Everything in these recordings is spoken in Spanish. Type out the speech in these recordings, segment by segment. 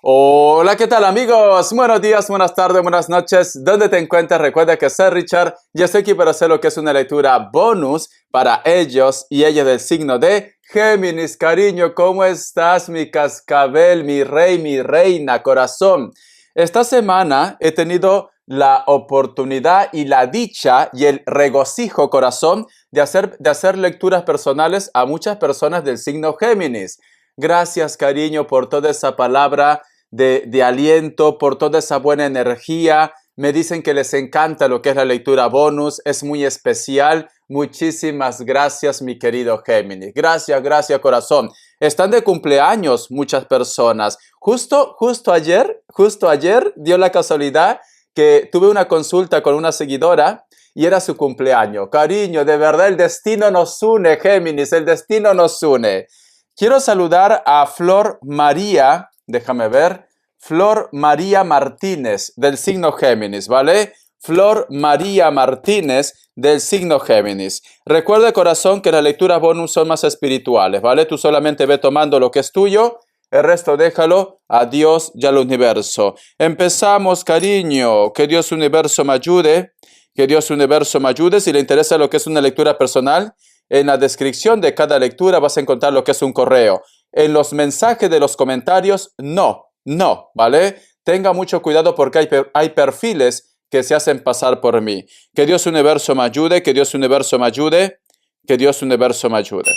Hola, ¿qué tal amigos? Buenos días, buenas tardes, buenas noches. ¿Dónde te encuentras? Recuerda que soy Richard y estoy aquí para hacer lo que es una lectura bonus para ellos y ellas del signo de Géminis. Cariño, ¿cómo estás, mi cascabel, mi rey, mi reina, corazón? Esta semana he tenido la oportunidad y la dicha y el regocijo, corazón, de hacer lecturas personales a muchas personas del signo Géminis. Gracias, cariño, por toda esa palabra de aliento, por toda esa buena energía. Me dicen que les encanta lo que es la lectura bonus, es muy especial. Muchísimas gracias, mi querido Géminis. Gracias, corazón. Están de cumpleaños muchas personas. Justo ayer dio la casualidad que tuve una consulta con una seguidora y era su cumpleaños. Cariño, de verdad el destino nos une, Géminis, el destino nos une. Quiero saludar a Flor María, déjame ver, Flor María Martínez del signo Géminis, ¿vale? Flor María Martínez del signo Géminis. Recuerda, corazón, que las lecturas bonus son más espirituales, ¿vale? Tú solamente ve tomando lo que es tuyo, el resto déjalo a Dios y al universo. Empezamos, cariño, que Dios universo me ayude, que Dios universo me ayude. Si le interesa lo que es una lectura personal, en la descripción de cada lectura vas a encontrar lo que es un correo. En los mensajes de los comentarios, no, ¿vale? Tenga mucho cuidado porque hay perfiles que se hacen pasar por mí. Que Dios universo me ayude, que Dios universo me ayude, que Dios universo me ayude.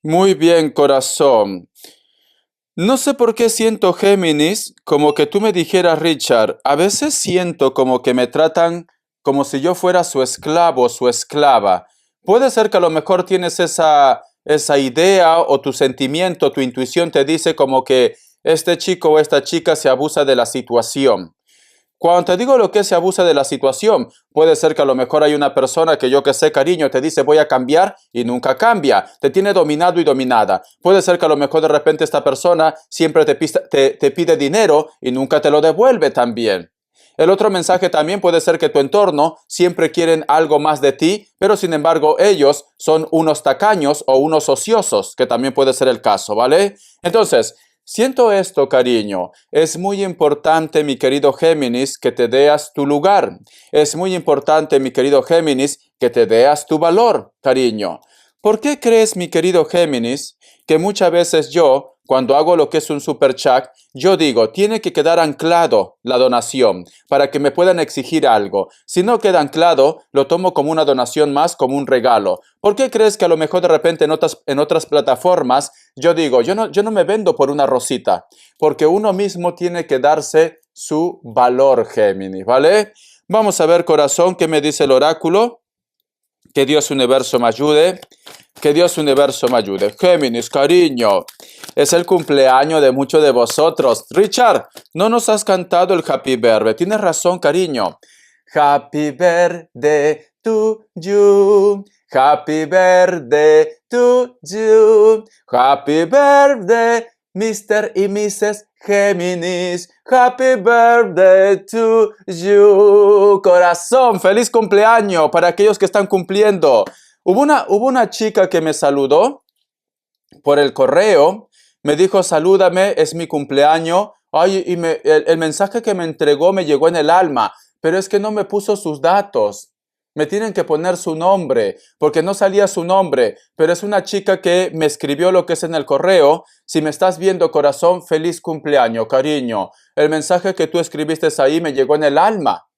Muy bien, corazón. No sé por qué siento, Géminis, como que tú me dijeras, Richard, a veces siento como que me tratan como si yo fuera su esclavo o su esclava. Puede ser que a lo mejor tienes esa idea o tu sentimiento, tu intuición te dice como que este chico o esta chica se abusa de la situación. Cuando te digo lo que se abusa de la situación, puede ser que a lo mejor hay una persona que yo que sé, cariño, te dice voy a cambiar y nunca cambia. Te tiene dominado y dominada. Puede ser que a lo mejor de repente esta persona siempre te pide dinero y nunca te lo devuelve también. El otro mensaje también puede ser que tu entorno siempre quieren algo más de ti, pero sin embargo ellos son unos tacaños o unos ociosos, que también puede ser el caso, ¿vale? Entonces, siento esto, cariño. Es muy importante, mi querido Géminis, que te deas tu lugar. Es muy importante, mi querido Géminis, que te deas tu valor, cariño. ¿Por qué crees, mi querido Géminis, que muchas veces yo, cuando hago lo que es un super chat, yo digo, tiene que quedar anclado la donación para que me puedan exigir algo? Si no queda anclado, lo tomo como una donación más, como un regalo. ¿Por qué crees que a lo mejor de repente en otras plataformas yo digo, yo no me vendo por una rosita? Porque uno mismo tiene que darse su valor, Géminis, ¿vale? Vamos a ver, corazón, qué me dice el oráculo. Que Dios universo me ayude. Que Dios universo me ayude. Géminis, cariño, es el cumpleaños de muchos de vosotros. Richard, no nos has cantado el Happy Birthday. Tienes razón, cariño. Happy birthday to you. Happy birthday to you. Happy birthday, Mr. y Mrs. Géminis. Happy birthday to you. Corazón, feliz cumpleaños para aquellos que están cumpliendo. Hubo una chica que me saludó por el correo, me dijo, salúdame, es mi cumpleaños. Ay, y el mensaje que me entregó me llegó en el alma, pero es que no me puso sus datos. Me tienen que poner su nombre, porque no salía su nombre, pero es una chica que me escribió lo que es en el correo. Si me estás viendo, corazón, feliz cumpleaños, cariño. El mensaje que tú escribiste ahí me llegó en el alma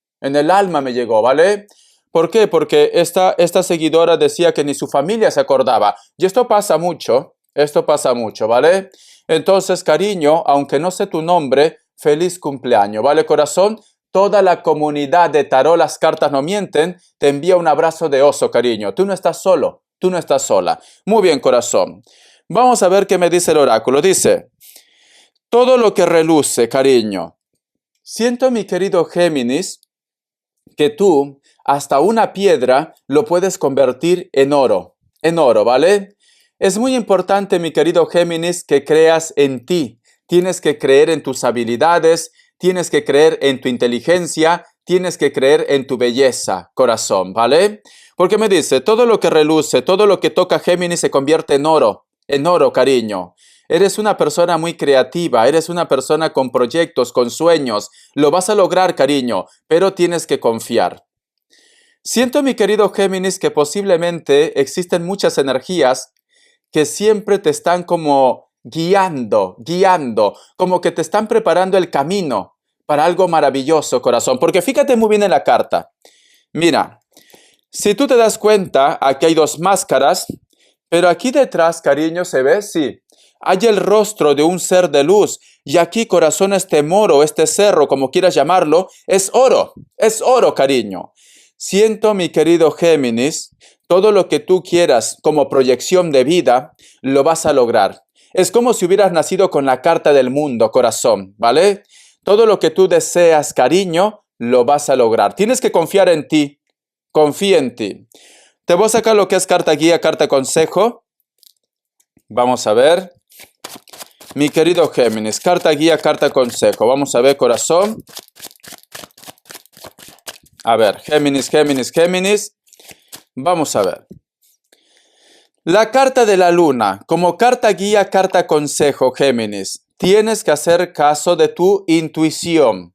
me llegó, ¿vale? ¿Por qué? Porque esta seguidora decía que ni su familia se acordaba. Y esto pasa mucho, ¿vale? Entonces, cariño, aunque no sé tu nombre, feliz cumpleaños, ¿vale, corazón? Toda la comunidad de Tarot Las Cartas No Mienten te envía un abrazo de oso, cariño. Tú no estás solo, tú no estás sola. Muy bien, corazón. Vamos a ver qué me dice el oráculo. Dice, todo lo que reluce, cariño. Siento, mi querido Géminis, que tú hasta una piedra lo puedes convertir en oro, ¿vale? Es muy importante, mi querido Géminis, que creas en ti. Tienes que creer en tus habilidades, tienes que creer en tu inteligencia, tienes que creer en tu belleza, corazón, ¿vale? Porque me dice, todo lo que reluce, todo lo que toca Géminis se convierte en oro, cariño. Eres una persona muy creativa, eres una persona con proyectos, con sueños. Lo vas a lograr, cariño, pero tienes que confiar. Siento, mi querido Géminis, que posiblemente existen muchas energías que siempre te están como guiando, como que te están preparando el camino para algo maravilloso, corazón. Porque fíjate muy bien en la carta. Mira, si tú te das cuenta, aquí hay dos máscaras, pero aquí detrás, cariño, ¿se ve? Sí. Hay el rostro de un ser de luz. Y aquí, corazón, este moro, este cerro, como quieras llamarlo, es oro, cariño. Siento, mi querido Géminis, todo lo que tú quieras como proyección de vida, lo vas a lograr. Es como si hubieras nacido con la carta del mundo, corazón, ¿vale? Todo lo que tú deseas, cariño, lo vas a lograr. Tienes que confiar en ti. Confía en ti. Te voy a sacar lo que es carta guía, carta consejo. Vamos a ver. Mi querido Géminis, carta guía, carta consejo. Vamos a ver, corazón. A ver, Géminis. Vamos a ver. La carta de la luna, como carta guía, carta consejo, Géminis. Tienes que hacer caso de tu intuición,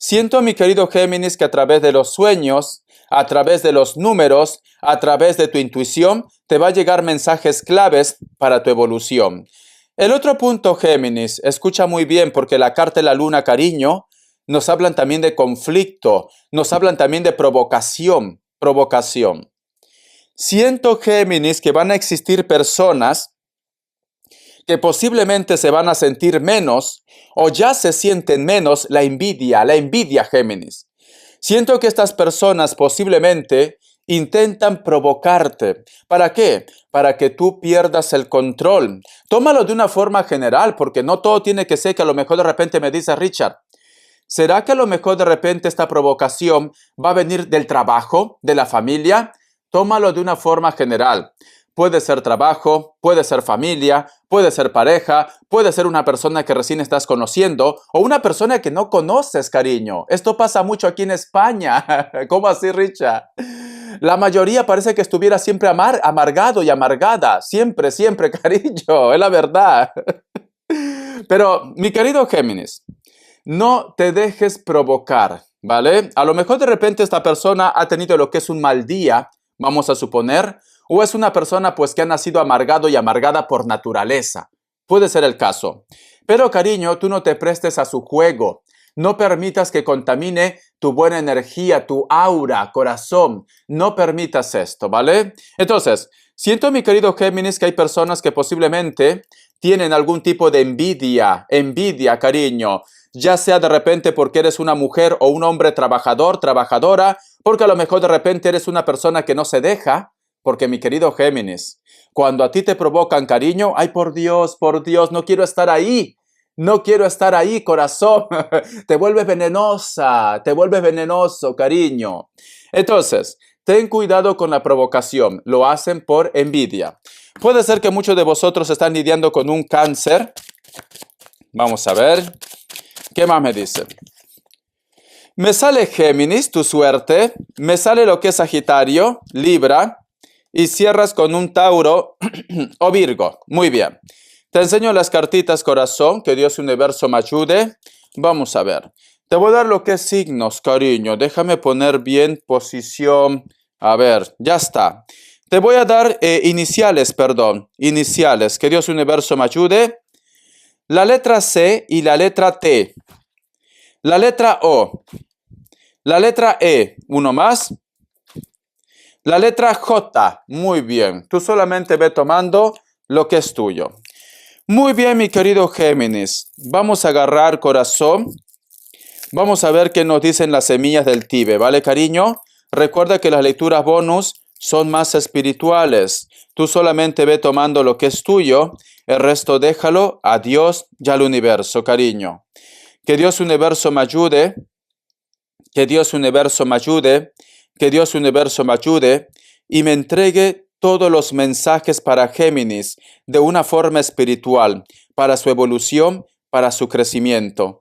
Siento, mi querido Géminis, que a través de los sueños, a través de los números, a través de tu intuición, te va a llegar mensajes claves para tu evolución. El otro punto, Géminis, escucha muy bien porque la carta de la luna, cariño, nos hablan también de conflicto, nos hablan también de provocación. Siento, Géminis, que van a existir personas que posiblemente se van a sentir menos o ya se sienten menos la envidia, Géminis. Siento que estas personas posiblemente intentan provocarte. ¿Para qué? Para que tú pierdas el control. Tómalo de una forma general, porque no todo tiene que ser que a lo mejor de repente me dice Richard, ¿será que a lo mejor de repente esta provocación va a venir del trabajo, de la familia? Tómalo de una forma general. Puede ser trabajo, puede ser familia, puede ser pareja, puede ser una persona que recién estás conociendo o una persona que no conoces, cariño. Esto pasa mucho aquí en España. ¿Cómo así, Richard? La mayoría parece que estuviera siempre amargado y amargada. Siempre, cariño. Es la verdad. Pero, mi querido Géminis, no te dejes provocar, ¿vale? A lo mejor de repente esta persona ha tenido lo que es un mal día, vamos a suponer, o es una persona pues que ha nacido amargado y amargada por naturaleza. Puede ser el caso. Pero cariño, tú no te prestes a su juego. No permitas que contamine tu buena energía, tu aura, corazón. No permitas esto, ¿vale? Entonces, siento, mi querido Géminis, que hay personas que posiblemente tienen algún tipo de envidia, cariño. Ya sea de repente porque eres una mujer o un hombre trabajador, trabajadora, porque a lo mejor de repente eres una persona que no se deja. Porque, mi querido Géminis, cuando a ti te provocan cariño, ay, por Dios, no quiero estar ahí. No quiero estar ahí, corazón. Te vuelves venenosa, te vuelves venenoso, cariño. Entonces, ten cuidado con la provocación. Lo hacen por envidia. Puede ser que muchos de vosotros están lidiando con un cáncer. Vamos a ver. ¿Qué más me dice? Me sale Géminis, tu suerte. Me sale lo que es Sagitario, Libra. Y cierras con un Tauro o Virgo. Muy bien. Te enseño las cartitas, corazón. Que Dios universo me ayude. Vamos a ver. Te voy a dar lo que es signos, cariño. Déjame poner bien posición. A ver, ya está. Te voy a dar iniciales. Que Dios universo me ayude. La letra C y la letra T. La letra O. La letra E. Uno más. La letra J, muy bien. Tú solamente ve tomando lo que es tuyo. Muy bien, mi querido Géminis. Vamos a agarrar corazón. Vamos a ver qué nos dicen las semillas del Tíbet, ¿vale, cariño? Recuerda que las lecturas bonus son más espirituales. Tú solamente ve tomando lo que es tuyo. El resto déjalo a Dios y al universo, cariño. Que Dios universo me ayude. Que Dios universo me ayude. Que Dios universo me ayude y me entregue todos los mensajes para Géminis de una forma espiritual, para su evolución, para su crecimiento.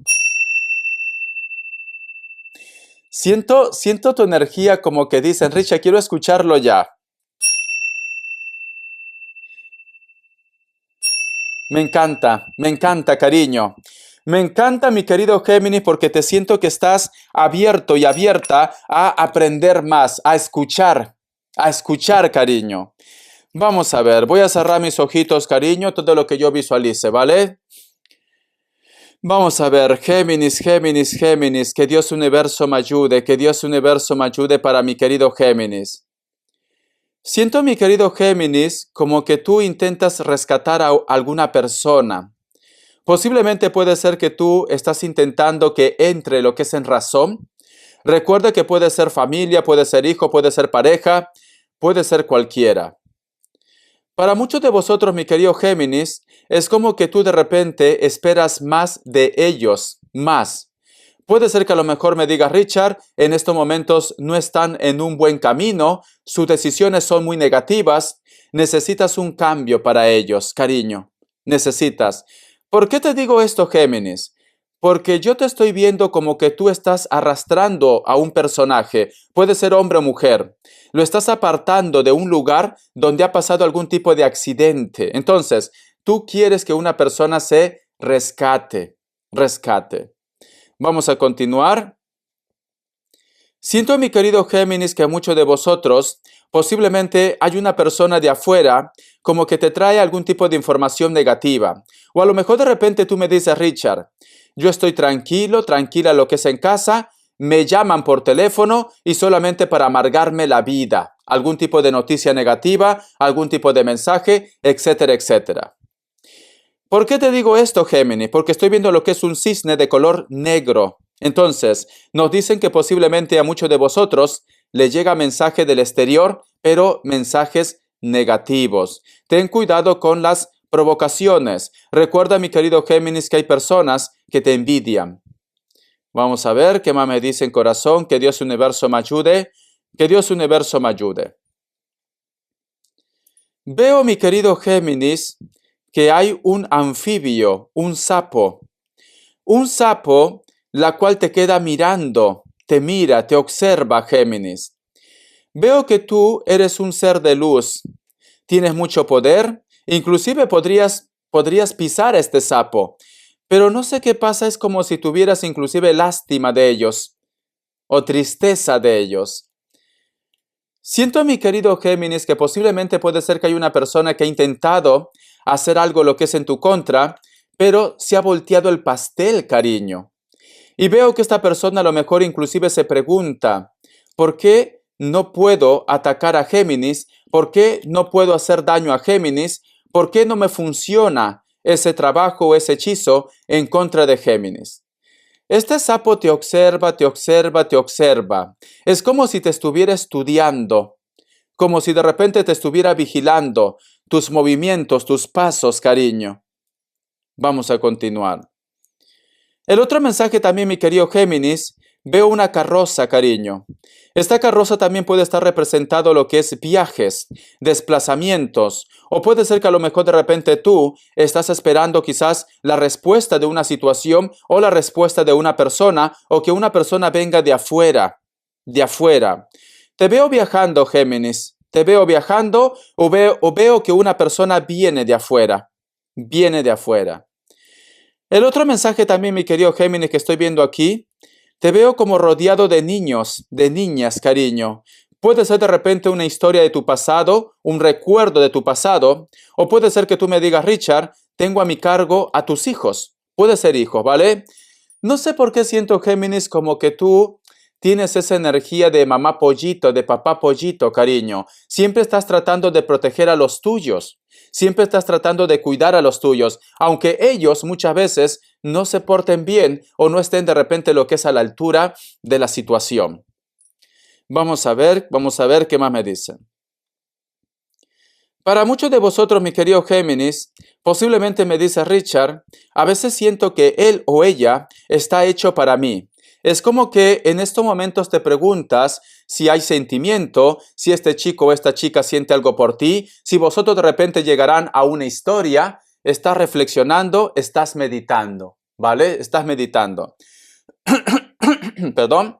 Siento tu energía como que dicen, Richard, quiero escucharlo ya. Me encanta, cariño. Me encanta, mi querido Géminis, porque te siento que estás abierto y abierta a aprender más, a escuchar, cariño. Vamos a ver, voy a cerrar mis ojitos, cariño, todo lo que yo visualice, ¿vale? Vamos a ver, Géminis, que Dios Universo me ayude, que Dios Universo me ayude para mi querido Géminis. Siento, mi querido Géminis, como que tú intentas rescatar a alguna persona. Posiblemente puede ser que tú estás intentando que entre lo que es en razón. Recuerda que puede ser familia, puede ser hijo, puede ser pareja, puede ser cualquiera. Para muchos de vosotros, mi querido Géminis, es como que tú de repente esperas más de ellos, más. Puede ser que a lo mejor me digas, Richard, en estos momentos no están en un buen camino, sus decisiones son muy negativas, necesitas un cambio para ellos, cariño, necesitas. ¿Por qué te digo esto, Géminis? Porque yo te estoy viendo como que tú estás arrastrando a un personaje, puede ser hombre o mujer, lo estás apartando de un lugar donde ha pasado algún tipo de accidente. Entonces, tú quieres que una persona se rescate. Vamos a continuar. Siento, mi querido Géminis, que muchos de vosotros posiblemente hay una persona de afuera como que te trae algún tipo de información negativa. O a lo mejor de repente tú me dices, Richard, yo estoy tranquila lo que es en casa, me llaman por teléfono y solamente para amargarme la vida. Algún tipo de noticia negativa, algún tipo de mensaje, etcétera, etcétera. ¿Por qué te digo esto, Géminis? Porque estoy viendo lo que es un cisne de color negro. Entonces, nos dicen que posiblemente a muchos de vosotros le llega mensaje del exterior, pero mensajes negativos. Ten cuidado con las provocaciones. Recuerda, mi querido Géminis, que hay personas que te envidian. Vamos a ver qué más me dicen, corazón. Que Dios Universo me ayude. Que Dios Universo me ayude. Veo, mi querido Géminis, que hay un anfibio, un sapo. Un sapo, la cual te queda mirando, te mira, te observa, Géminis. Veo que tú eres un ser de luz, tienes mucho poder, inclusive podrías pisar a este sapo, pero no sé qué pasa, es como si tuvieras inclusive lástima de ellos o tristeza de ellos. Siento, mi querido Géminis, que posiblemente puede ser que hay una persona que ha intentado hacer algo lo que es en tu contra, pero se ha volteado el pastel, cariño. Y veo que esta persona a lo mejor inclusive se pregunta, ¿por qué no puedo atacar a Géminis? ¿Por qué no puedo hacer daño a Géminis? ¿Por qué no me funciona ese trabajo o ese hechizo en contra de Géminis? Este sapo te observa. Es como si te estuviera estudiando, como si de repente te estuviera vigilando tus movimientos, tus pasos, cariño. Vamos a continuar. El otro mensaje también, mi querido Géminis, veo una carroza, cariño. Esta carroza también puede estar representado lo que es viajes, desplazamientos, o puede ser que a lo mejor de repente tú estás esperando quizás la respuesta de una situación o la respuesta de una persona, o que una persona venga de afuera, Te veo viajando, Géminis, te veo viajando o veo que una persona viene de afuera. El otro mensaje también, mi querido Géminis, que estoy viendo aquí, te veo como rodeado de niños, de niñas, cariño. Puede ser de repente una historia de tu pasado, un recuerdo de tu pasado, o puede ser que tú me digas, Richard, tengo a mi cargo a tus hijos. Puede ser hijos, ¿vale? No sé por qué siento, Géminis, como que tú tienes esa energía de mamá pollito, de papá pollito, cariño. Siempre estás tratando de proteger a los tuyos. Siempre estás tratando de cuidar a los tuyos, aunque ellos muchas veces no se porten bien o no estén de repente lo que es a la altura de la situación. Vamos a ver qué más me dicen. Para muchos de vosotros, mi querido Géminis, posiblemente me dice Richard, a veces siento que él o ella está hecho para mí. Es como que en estos momentos te preguntas si hay sentimiento, si este chico o esta chica siente algo por ti, si vosotros de repente llegarán a una historia, estás reflexionando, estás meditando, ¿vale? Estás meditando. Perdón.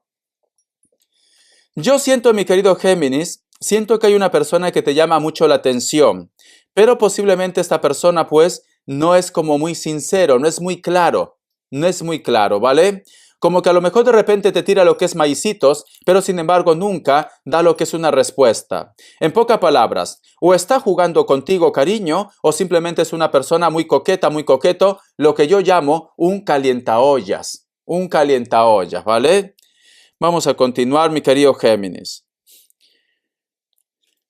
Yo siento, mi querido Géminis, siento que hay una persona que te llama mucho la atención, pero posiblemente esta persona pues no es como muy sincero, no es muy claro, ¿vale? Como que a lo mejor de repente te tira lo que es maicitos, pero sin embargo nunca da lo que es una respuesta. En pocas palabras, o está jugando contigo cariño, o simplemente es una persona muy coqueta, muy coqueto, lo que yo llamo un calientaollas, ¿vale? Vamos a continuar, mi querido Géminis.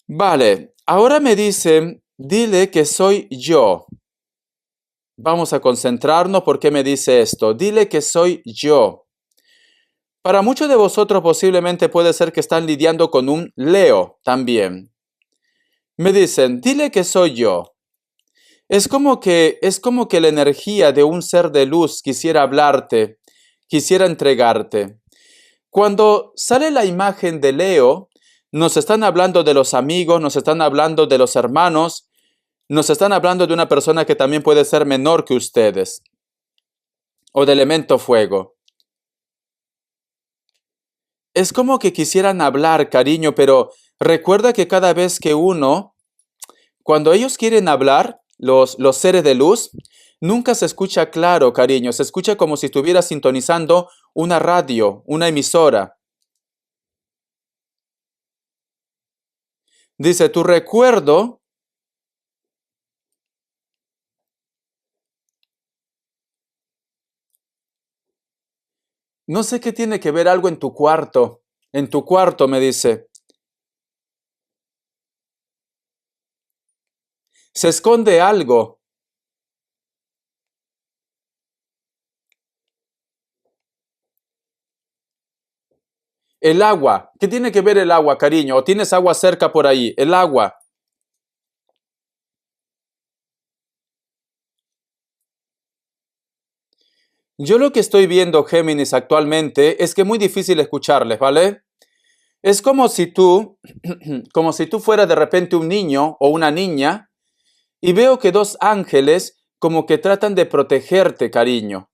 Vale, ahora me dicen, dile que soy yo. Vamos a concentrarnos porque me dice esto. Dile que soy yo. Para muchos de vosotros posiblemente puede ser que están lidiando con un Leo también. Me dicen, dile que soy yo. Es como que la energía de un ser de luz quisiera hablarte, quisiera entregarte. Cuando sale la imagen de Leo, nos están hablando de los amigos, nos están hablando de los hermanos, nos están hablando de una persona que también puede ser menor que ustedes, o de elemento fuego. Es como que quisieran hablar, cariño, pero recuerda que cada vez que cuando ellos quieren hablar, los seres de luz, nunca se escucha claro, cariño, se escucha como si estuviera sintonizando una radio, una emisora. Dice, tu recuerdo no sé qué tiene que ver algo en tu cuarto. En tu cuarto, me dice. Se esconde algo. El agua. ¿Qué tiene que ver el agua, cariño? ¿O tienes agua cerca por ahí? El agua. Yo lo que estoy viendo, Géminis, actualmente es que es muy difícil escucharles, ¿vale? Es como si tú, como si tú fueras de repente un niño o una niña y veo que dos ángeles como que tratan de protegerte, cariño.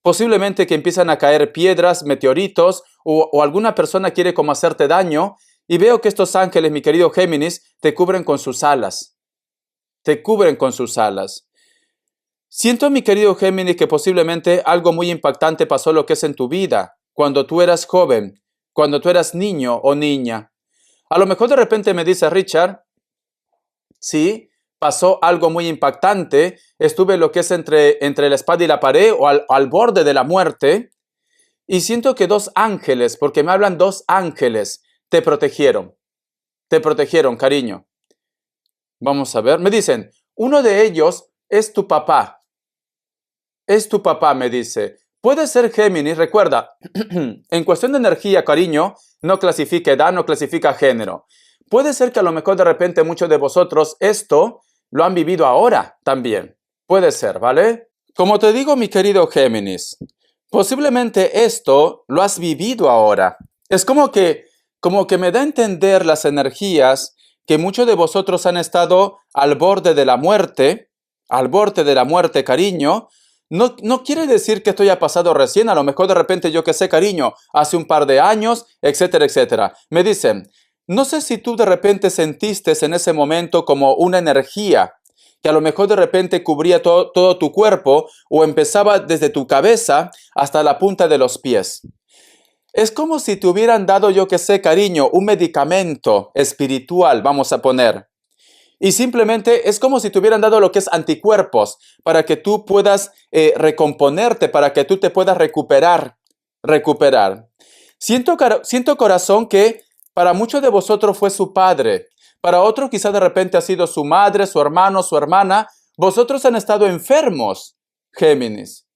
Posiblemente que empiezan a caer piedras, meteoritos o alguna persona quiere como hacerte daño y veo que estos ángeles, mi querido Géminis, te cubren con sus alas. Te cubren con sus alas. Siento, mi querido Géminis, que posiblemente algo muy impactante pasó lo que es en tu vida, cuando tú eras joven, cuando tú eras niño o niña. A lo mejor de repente me dice Richard, sí, pasó algo muy impactante, estuve lo que es entre la espada y la pared o al borde de la muerte, y siento que dos ángeles, porque me hablan dos ángeles, te protegieron, cariño. Vamos a ver, me dicen, uno de ellos es tu papá. Es tu papá, me dice. Puede ser Géminis, recuerda, en cuestión de energía, cariño, no clasifica edad, no clasifica género. Puede ser que a lo mejor de repente muchos de vosotros esto lo han vivido ahora también. Puede ser, ¿vale? Como te digo, mi querido Géminis, posiblemente esto lo has vivido ahora. Es como que me da a entender las energías que muchos de vosotros han estado al borde de la muerte, cariño. No quiere decir que esto haya pasado recién, a lo mejor de repente yo que sé, cariño, hace un par de años, etcétera, etcétera. Me dicen, no sé si tú de repente sentiste en ese momento como una energía que a lo mejor de repente cubría todo tu cuerpo o empezaba desde tu cabeza hasta la punta de los pies. Es como si te hubieran dado, yo que sé, cariño, un medicamento espiritual, vamos a poner. Y simplemente es como si te hubieran dado lo que es anticuerpos para que tú puedas recomponerte, para que tú te puedas recuperar. Siento corazón que para muchos de vosotros fue su padre, para otros quizás de repente ha sido su madre, su hermano, su hermana. Vosotros han estado enfermos, Géminis.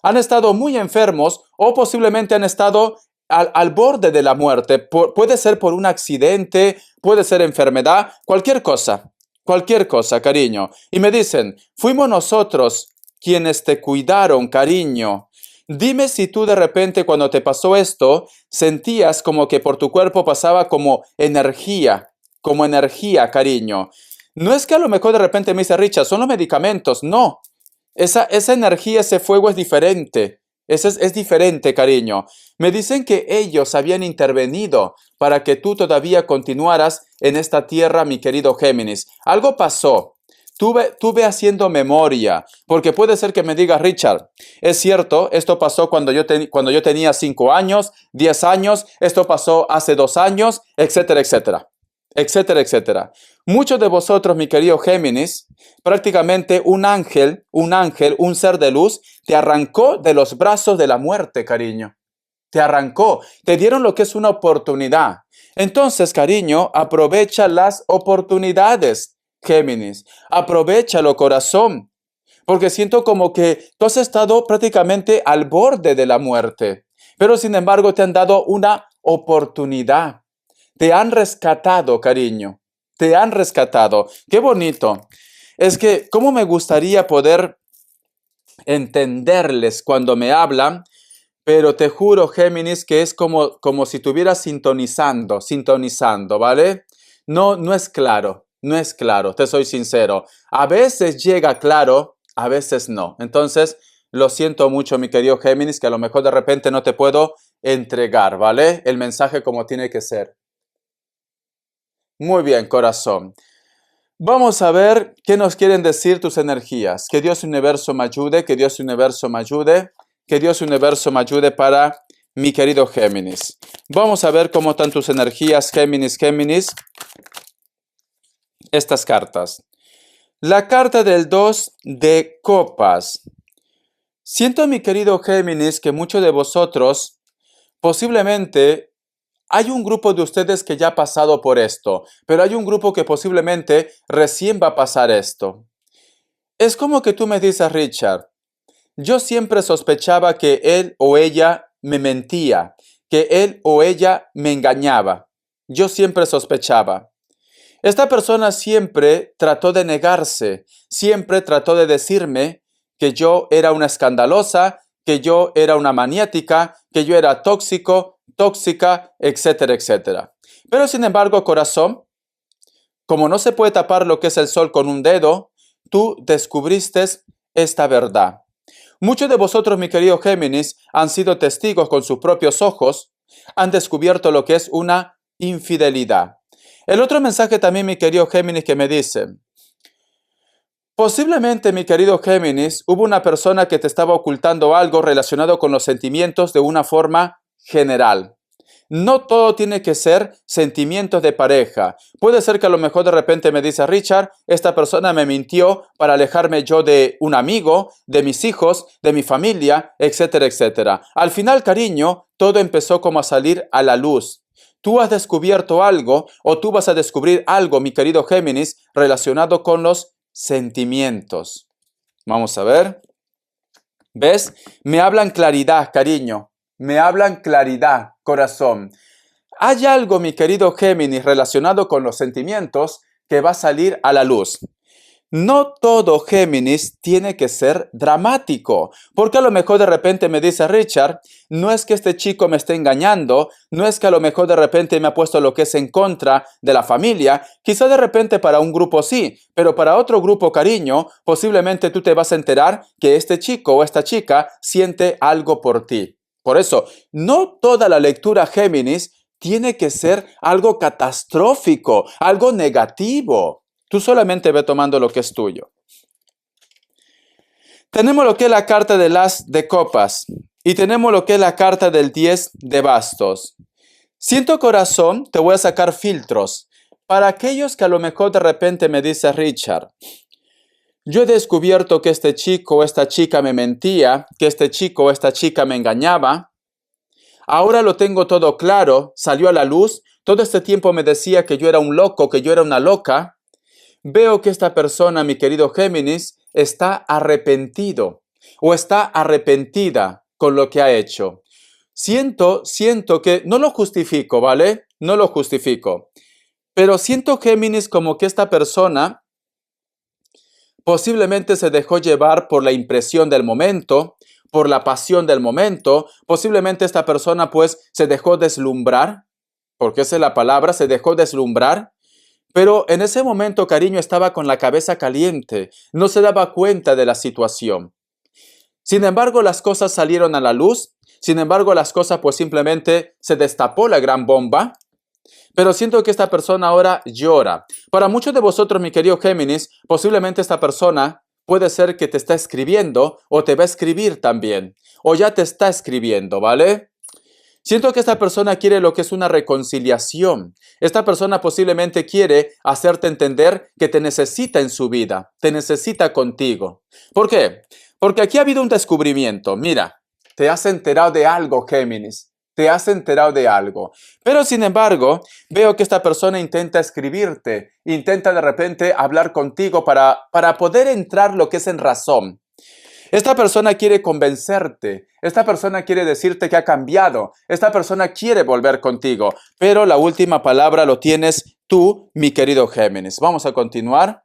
Han estado muy enfermos o posiblemente han estado al borde de la muerte. Puede ser por un accidente, puede ser enfermedad, cualquier cosa, cariño. Y me dicen, fuimos nosotros quienes te cuidaron, cariño. Dime si tú de repente cuando te pasó esto, sentías como que por tu cuerpo pasaba como energía, cariño. No es que a lo mejor de repente me dice Richard, son los medicamentos, no. Esa energía, ese fuego es diferente. Es diferente, cariño. Me dicen que ellos habían intervenido para que tú todavía continuaras en esta tierra, mi querido Géminis. Algo pasó. Tuve haciendo memoria, porque puede ser que me diga Richard, es cierto, esto pasó cuando yo tenía 5 años, 10 años, esto pasó hace 2 años, etcétera, etcétera, etcétera, etcétera. Muchos de vosotros, mi querido Géminis, prácticamente un ser de luz, te arrancó de los brazos de la muerte, cariño. Te arrancó, te dieron lo que es una oportunidad. Entonces, cariño, aprovecha las oportunidades, Géminis. Aprovechalo, corazón, porque siento como que tú has estado prácticamente al borde de la muerte, pero sin embargo te han dado una oportunidad. Te han rescatado, cariño. Te han rescatado. Qué bonito. Es que, ¿cómo me gustaría poder entenderles cuando me hablan? Pero te juro, Géminis, que es como si estuvieras sintonizando, ¿vale? No, no es claro, no es claro, te soy sincero. A veces llega claro, a veces no. Entonces, lo siento mucho, mi querido Géminis, que a lo mejor de repente no te puedo entregar, ¿vale? El mensaje como tiene que ser. Muy bien, corazón. Vamos a ver qué nos quieren decir tus energías. Que Dios Universo me ayude, que Dios Universo me ayude, que Dios Universo me ayude para mi querido Géminis. Vamos a ver cómo están tus energías, Géminis, Géminis. Estas cartas. La carta del 2 de copas. Siento, mi querido Géminis, que muchos de vosotros posiblemente hay un grupo de ustedes que ya ha pasado por esto, pero hay un grupo que posiblemente recién va a pasar esto. Es como que tú me dices, Richard, yo siempre sospechaba que él o ella me mentía, que él o ella me engañaba. Yo siempre sospechaba. Esta persona siempre trató de negarse, siempre trató de decirme que yo era una escandalosa, que yo era una maniática, que yo era tóxico, tóxica, etcétera, etcétera. Pero sin embargo, corazón, como no se puede tapar lo que es el sol con un dedo, tú descubriste esta verdad. Muchos de vosotros, mi querido Géminis, han sido testigos con sus propios ojos, han descubierto lo que es una infidelidad. El otro mensaje también, mi querido Géminis, que me dice, posiblemente, mi querido Géminis, hubo una persona que te estaba ocultando algo relacionado con los sentimientos de una forma general. No todo tiene que ser sentimientos de pareja. Puede ser que a lo mejor de repente me dice Richard, esta persona me mintió para alejarme yo de un amigo, de mis hijos, de mi familia, etcétera, etcétera. Al final, cariño, todo empezó como a salir a la luz. Tú has descubierto algo o tú vas a descubrir algo, mi querido Géminis, relacionado con los sentimientos. Vamos a ver. ¿Ves? Me hablan claridad, cariño. Me hablan claridad, corazón. Hay algo, mi querido Géminis, relacionado con los sentimientos que va a salir a la luz. No todo, Géminis, tiene que ser dramático, porque a lo mejor de repente me dice Richard, no es que este chico me esté engañando, no es que a lo mejor de repente me ha puesto lo que es en contra de la familia, quizá de repente para un grupo sí, pero para otro grupo, cariño, posiblemente tú te vas a enterar que este chico o esta chica siente algo por ti. Por eso, no toda la lectura, Géminis, tiene que ser algo catastrófico, algo negativo. Tú solamente ve tomando lo que es tuyo. Tenemos lo que es la carta del as de copas y tenemos lo que es la carta del 10 de bastos. Siento, corazón, te voy a sacar filtros. Para aquellos que a lo mejor de repente me dice Richard, yo he descubierto que este chico o esta chica me mentía, que este chico o esta chica me engañaba. Ahora lo tengo todo claro, salió a la luz. Todo este tiempo me decía que yo era un loco, que yo era una loca. Veo que esta persona, mi querido Géminis, está arrepentido o está arrepentida con lo que ha hecho. Siento que, no lo justifico, ¿vale? No lo justifico. Pero siento, Géminis, como que esta persona posiblemente se dejó llevar por la impresión del momento, por la pasión del momento. Posiblemente esta persona pues se dejó deslumbrar, porque esa es la palabra, se dejó deslumbrar. Pero en ese momento, cariño, estaba con la cabeza caliente, no se daba cuenta de la situación. Sin embargo, las cosas salieron a la luz, sin embargo, las cosas pues simplemente se destapó la gran bomba. Pero siento que esta persona ahora llora. Para muchos de vosotros, mi querido Géminis, posiblemente esta persona puede ser que te está escribiendo o te va a escribir también, o ya te está escribiendo, ¿vale? Siento que esta persona quiere lo que es una reconciliación. Esta persona posiblemente quiere hacerte entender que te necesita en su vida, te necesita contigo. ¿Por qué? Porque aquí ha habido un descubrimiento. Mira, te has enterado de algo, Géminis. Te has enterado de algo. Pero sin embargo, veo que esta persona intenta escribirte, intenta de repente hablar contigo para poder entrar lo que es en razón. Esta persona quiere convencerte, esta persona quiere decirte que ha cambiado, esta persona quiere volver contigo, pero la última palabra lo tienes tú, mi querido Géminis. Vamos a continuar.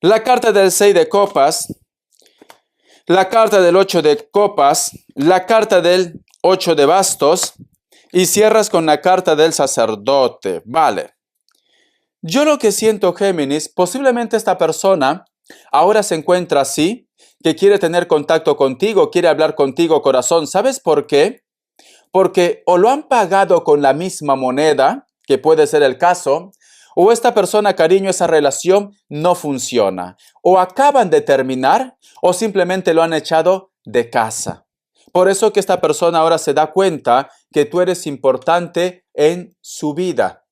La carta del 6 de copas, la carta del 8 de copas, la carta del 8 de bastos y cierras con la carta del sacerdote. Vale. Yo lo que siento, Géminis, posiblemente esta persona ahora se encuentra así, que quiere tener contacto contigo, quiere hablar contigo, corazón. ¿Sabes por qué? Porque o lo han pagado con la misma moneda, que puede ser el caso, o esta persona, cariño, esa relación no funciona. O acaban de terminar, o simplemente lo han echado de casa. Por eso que esta persona ahora se da cuenta que tú eres importante en su vida.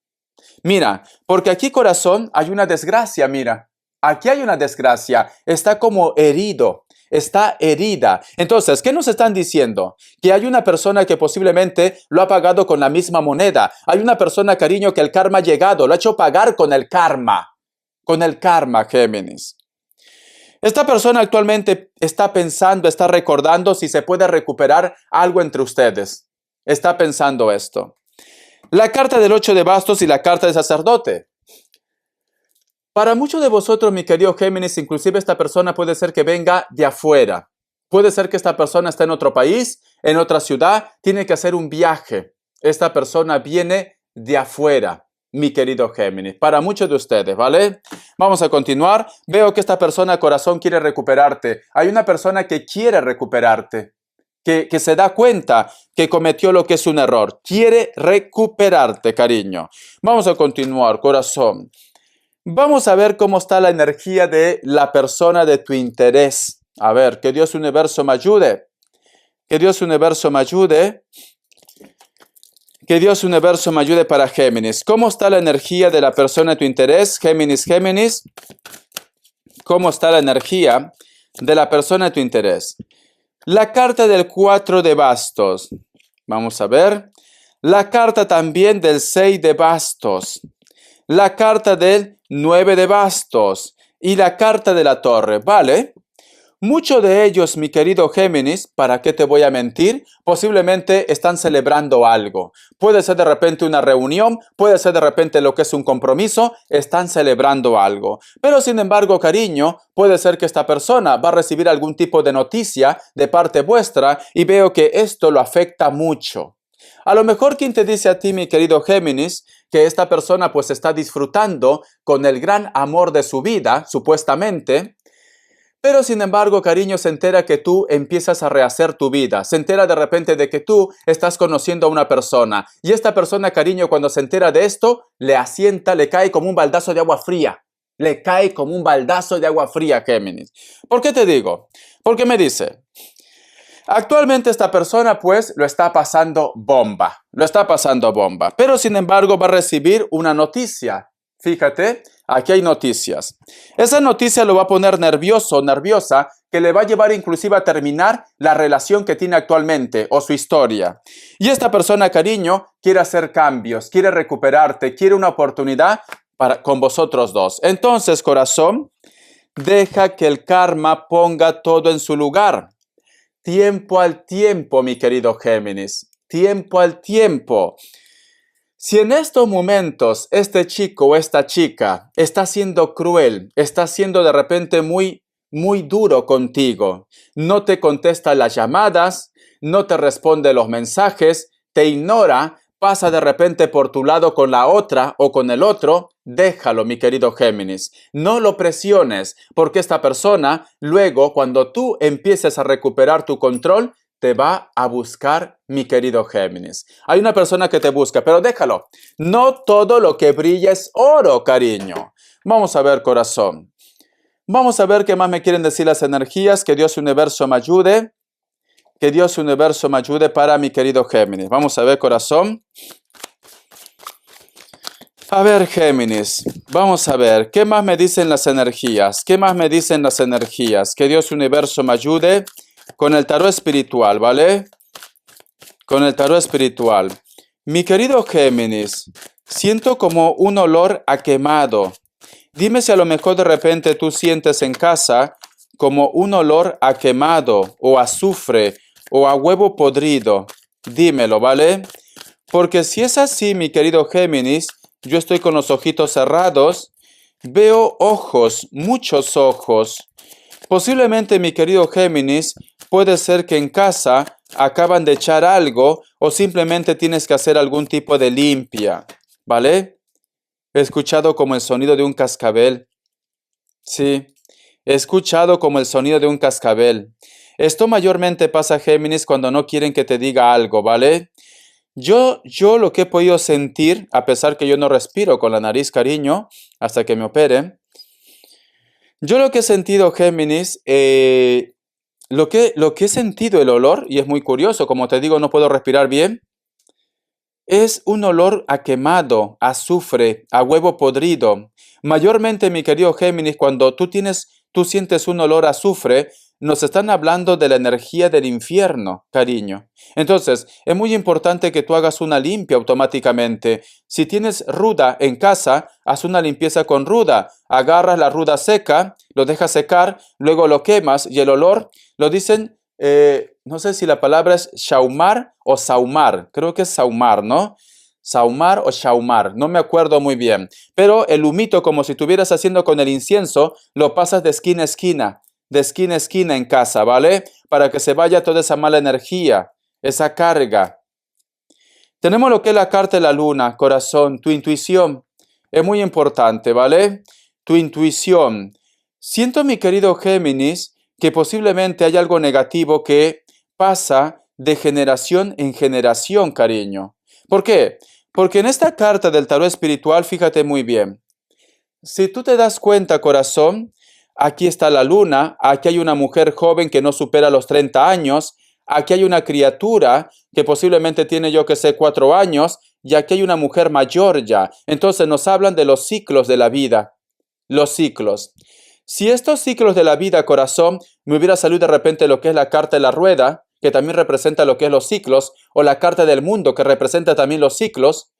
Mira, porque aquí, corazón, hay una desgracia, mira. Aquí hay una desgracia, está como herido, está herida. Entonces, ¿qué nos están diciendo? Que hay una persona que posiblemente lo ha pagado con la misma moneda. Hay una persona, cariño, que el karma ha llegado, lo ha hecho pagar con el karma, Géminis. Esta persona actualmente está pensando, está recordando si se puede recuperar algo entre ustedes. Está pensando esto. La carta del 8 de bastos y la carta del sacerdote. Para muchos de vosotros, mi querido Géminis, inclusive esta persona puede ser que venga de afuera. Puede ser que esta persona esté en otro país, en otra ciudad, tiene que hacer un viaje. Esta persona viene de afuera, mi querido Géminis. Para muchos de ustedes, ¿vale? Vamos a continuar. Veo que esta persona, corazón, quiere recuperarte. Hay una persona que quiere recuperarte, que se da cuenta que cometió lo que es un error. Quiere recuperarte, cariño. Vamos a continuar, corazón. Vamos a ver cómo está la energía de la persona de tu interés. A ver, que Dios Universo me ayude. Que Dios Universo me ayude. Que Dios Universo me ayude para Géminis. ¿Cómo está la energía de la persona de tu interés? Géminis, Géminis. ¿Cómo está la energía de la persona de tu interés? La carta del 4 de bastos. Vamos a ver. La carta también del 6 de bastos. La carta del 9 de bastos y la carta de la torre, ¿vale? Muchos de ellos, mi querido Géminis, ¿para qué te voy a mentir? Posiblemente están celebrando algo. Puede ser de repente una reunión, puede ser de repente lo que es un compromiso, están celebrando algo. Pero sin embargo, cariño, puede ser que esta persona va a recibir algún tipo de noticia de parte vuestra y veo que esto lo afecta mucho. A lo mejor, ¿quién te dice a ti, mi querido Géminis, que esta persona pues está disfrutando con el gran amor de su vida, supuestamente? Pero sin embargo, cariño, se entera que tú empiezas a rehacer tu vida. Se entera de repente de que tú estás conociendo a una persona. Y esta persona, cariño, cuando se entera de esto, le asienta, le cae como un baldazo de agua fría. Le cae como un baldazo de agua fría, Géminis. ¿Por qué te digo? Porque me dice, actualmente esta persona pues lo está pasando bomba. Lo está pasando bomba. Pero sin embargo va a recibir una noticia. Fíjate. Aquí hay noticias. Esa noticia lo va a poner nervioso, nerviosa, que le va a llevar inclusive a terminar la relación que tiene actualmente o su historia. Y esta persona, cariño, quiere hacer cambios, quiere recuperarte, quiere una oportunidad con vosotros dos. Entonces, corazón, deja que el karma ponga todo en su lugar. Tiempo al tiempo, mi querido Géminis. Tiempo al tiempo. Si en estos momentos este chico o esta chica está siendo cruel, está siendo de repente muy muy duro contigo. No te contesta las llamadas, no te responde los mensajes, te ignora, pasa de repente por tu lado con la otra o con el otro. Déjalo, mi querido Géminis. No lo presiones, porque esta persona, luego, cuando tú empieces a recuperar tu control, te va a buscar, mi querido Géminis. Hay una persona que te busca, pero déjalo. No todo lo que brilla es oro, cariño. Vamos a ver, corazón. Vamos a ver qué más me quieren decir las energías. Que Dios Universo me ayude. Que Dios Universo me ayude para mi querido Géminis. Vamos a ver, corazón. A ver, Géminis. Vamos a ver. ¿Qué más me dicen las energías? ¿Qué más me dicen las energías? Que Dios Universo me ayude con el tarot espiritual, ¿vale? Con el tarot espiritual. Mi querido Géminis, siento como un olor a quemado. Dime si a lo mejor de repente tú sientes en casa como un olor a quemado o a azufre o a huevo podrido. Dímelo, ¿vale? Porque si es así, mi querido Géminis, yo estoy con los ojitos cerrados, veo ojos, muchos ojos. Posiblemente, mi querido Géminis, puede ser que en casa acaban de echar algo o simplemente tienes que hacer algún tipo de limpia, ¿vale? He escuchado como el sonido de un cascabel. Sí, he escuchado como el sonido de un cascabel. Esto mayormente pasa, Géminis, cuando no quieren que te diga algo, ¿vale? Yo lo que he podido sentir, a pesar que yo no respiro con la nariz, cariño, hasta que me operen, yo lo que he sentido, Géminis, lo que he sentido el olor, y es muy curioso, como te digo, no puedo respirar bien, es un olor a quemado, a azufre, a huevo podrido. Mayormente, mi querido Géminis, cuando tú sientes un olor a azufre, nos están hablando de la energía del infierno, cariño. Entonces, es muy importante que tú hagas una limpia automáticamente. Si tienes ruda en casa, haz una limpieza con ruda. Agarras la ruda seca, lo dejas secar, luego lo quemas y el olor, lo dicen, no sé si la palabra es shaumar o saumar. Creo que es saumar, ¿no? Saumar o shaumar, no me acuerdo muy bien. Pero el humito, como si estuvieras haciendo con el incienso, lo pasas de esquina a esquina, de esquina a esquina en casa, ¿vale? Para que se vaya toda esa mala energía, esa carga. Tenemos lo que es la carta de la luna, corazón, tu intuición. Es muy importante, ¿vale? Tu intuición. Siento, mi querido Géminis, que posiblemente hay algo negativo que pasa de generación en generación, cariño. ¿Por qué? Porque en esta carta del tarot espiritual, fíjate muy bien. Si tú te das cuenta, corazón, aquí está la luna, aquí hay una mujer joven que no supera los 30 años, aquí hay una criatura que posiblemente tiene, yo que sé, 4 años, y aquí hay una mujer mayor ya. Entonces nos hablan de los ciclos de la vida, los ciclos. Si estos ciclos de la vida, corazón, me hubiera salido de repente lo que es la carta de la rueda, que también representa lo que es los ciclos, o la carta del mundo, que representa también los ciclos,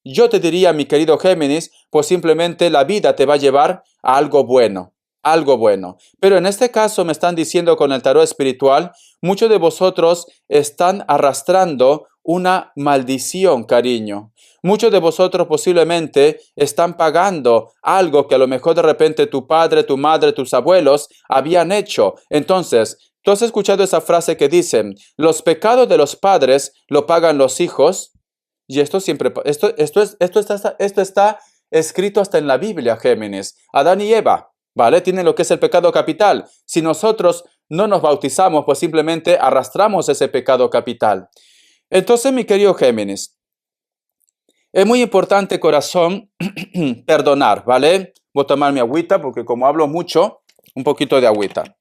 yo te diría, mi querido Géminis, pues simplemente la vida te va a llevar a algo bueno, algo bueno. Pero en este caso me están diciendo con el tarot espiritual, muchos de vosotros están arrastrando una maldición, cariño. Muchos de vosotros posiblemente están pagando algo que a lo mejor de repente tu padre, tu madre, tus abuelos habían hecho. Entonces, tú has escuchado esa frase que dicen, los pecados de los padres lo pagan los hijos. Y esto siempre, esto está escrito hasta en la Biblia, Géminis. Adán y Eva, ¿vale? Tienen lo que es el pecado capital. Si nosotros no nos bautizamos, pues simplemente arrastramos ese pecado capital. Entonces, mi querido Géminis, es muy importante, corazón, perdonar, ¿vale? Voy a tomar mi agüita porque como hablo mucho, un poquito de agüita.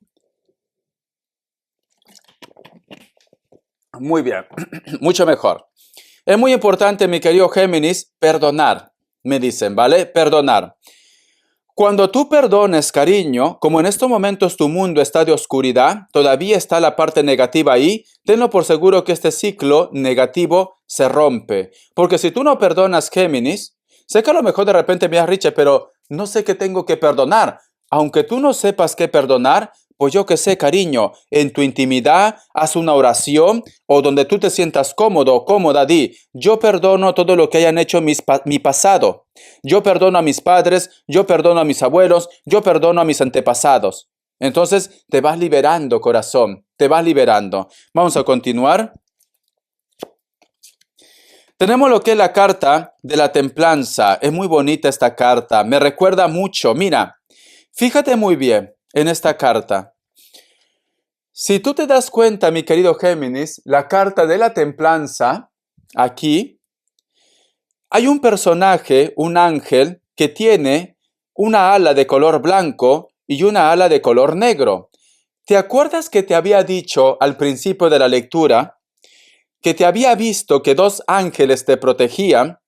Muy bien, mucho mejor. Es muy importante, mi querido Géminis, perdonar, me dicen, ¿vale? Perdonar. Cuando tú perdones, cariño, como en estos momentos tu mundo está de oscuridad, todavía está la parte negativa ahí, tenlo por seguro que este ciclo negativo se rompe. Porque si tú no perdonas, Géminis, sé que a lo mejor de repente me has dicho, pero no sé qué tengo que perdonar. Aunque tú no sepas qué perdonar, pues yo que sé, cariño, en tu intimidad, haz una oración o donde tú te sientas cómodo o cómoda, di, yo perdono todo lo que hayan hecho mi pasado. Yo perdono a mis padres, yo perdono a mis abuelos, yo perdono a mis antepasados. Entonces te vas liberando, corazón, te vas liberando. Vamos a continuar. Tenemos lo que es la carta de la templanza. Es muy bonita esta carta, me recuerda mucho. Mira, fíjate muy bien en esta carta. Si tú te das cuenta, mi querido Géminis, la carta de la templanza, aquí, hay un personaje, un ángel, que tiene una ala de color blanco y una ala de color negro. ¿Te acuerdas que te había dicho al principio de la lectura que te había visto que dos ángeles te protegían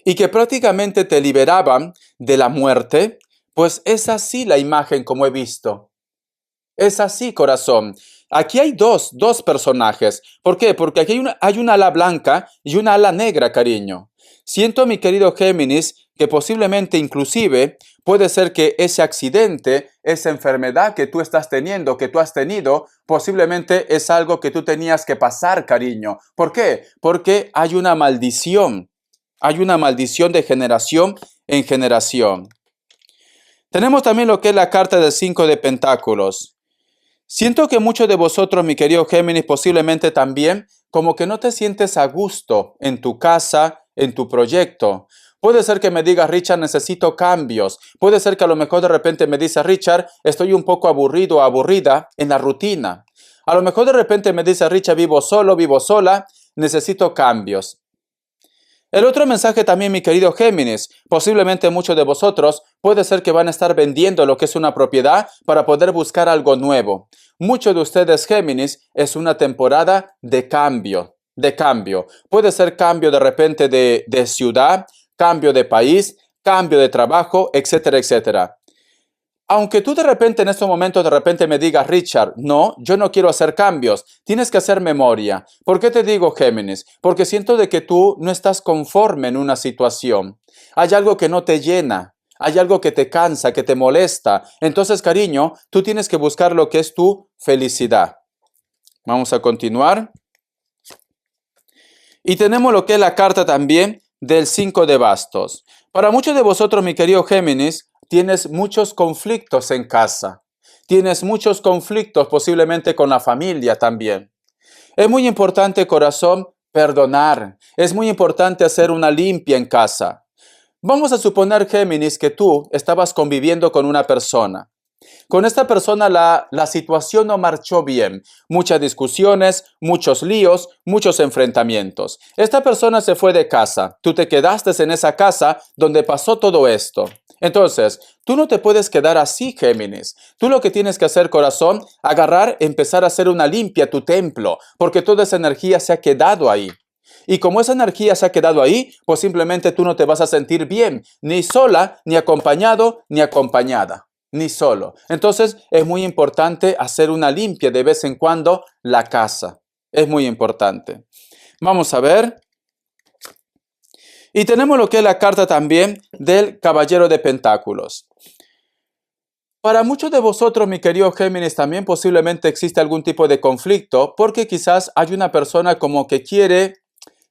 y que prácticamente te liberaban de la muerte? Pues es así la imagen como he visto. Es así, corazón. Aquí hay dos personajes. ¿Por qué? Porque aquí hay una ala blanca y una ala negra, cariño. Siento, mi querido Géminis, que posiblemente inclusive puede ser que ese accidente, esa enfermedad que tú estás teniendo, que tú has tenido, posiblemente es algo que tú tenías que pasar, cariño. ¿Por qué? Porque hay una maldición. Hay una maldición de generación en generación. Tenemos también lo que es la carta del 5 de Pentáculos. Siento que muchos de vosotros, mi querido Géminis, posiblemente también, como que no te sientes a gusto en tu casa, en tu proyecto. Puede ser que me digas, Richard, necesito cambios. Puede ser que a lo mejor de repente me dice, Richard, estoy un poco aburrido o aburrida en la rutina. A lo mejor de repente me dice, Richard, vivo solo, vivo sola, necesito cambios. El otro mensaje también, mi querido Géminis, posiblemente muchos de vosotros puede ser que van a estar vendiendo lo que es una propiedad para poder buscar algo nuevo. Muchos de ustedes, Géminis, es una temporada de cambio, de cambio. Puede ser cambio de repente de ciudad, cambio de país, cambio de trabajo, etcétera, etcétera. Aunque tú de repente en estos momentos de repente me digas, Richard, no, yo no quiero hacer cambios, tienes que hacer memoria. ¿Por qué te digo, Géminis? Porque siento de que tú no estás conforme en una situación. Hay algo que no te llena, hay algo que te cansa, que te molesta. Entonces, cariño, tú tienes que buscar lo que es tu felicidad. Vamos a continuar. Y tenemos lo que es la carta también del 5 de bastos. Para muchos de vosotros, mi querido Géminis, tienes muchos conflictos en casa. Tienes muchos conflictos posiblemente con la familia también. Es muy importante, corazón, perdonar. Es muy importante hacer una limpia en casa. Vamos a suponer, Géminis, que tú estabas conviviendo con una persona. Con esta persona la situación no marchó bien. Muchas discusiones, muchos líos, muchos enfrentamientos. Esta persona se fue de casa. Tú te quedaste en esa casa donde pasó todo esto. Entonces, tú no te puedes quedar así, Géminis. Tú lo que tienes que hacer, corazón, agarrar, empezar a hacer una limpia a tu templo, porque toda esa energía se ha quedado ahí. Y como esa energía se ha quedado ahí, pues simplemente tú no te vas a sentir bien, ni sola, ni acompañado, ni acompañada. Ni solo. Entonces es muy importante hacer una limpia de vez en cuando la casa. Es muy importante. Vamos a ver. Y tenemos lo que es la carta también del Caballero de Pentáculos. Para muchos de vosotros, mi querido Géminis, también posiblemente existe algún tipo de conflicto porque quizás hay una persona como que quiere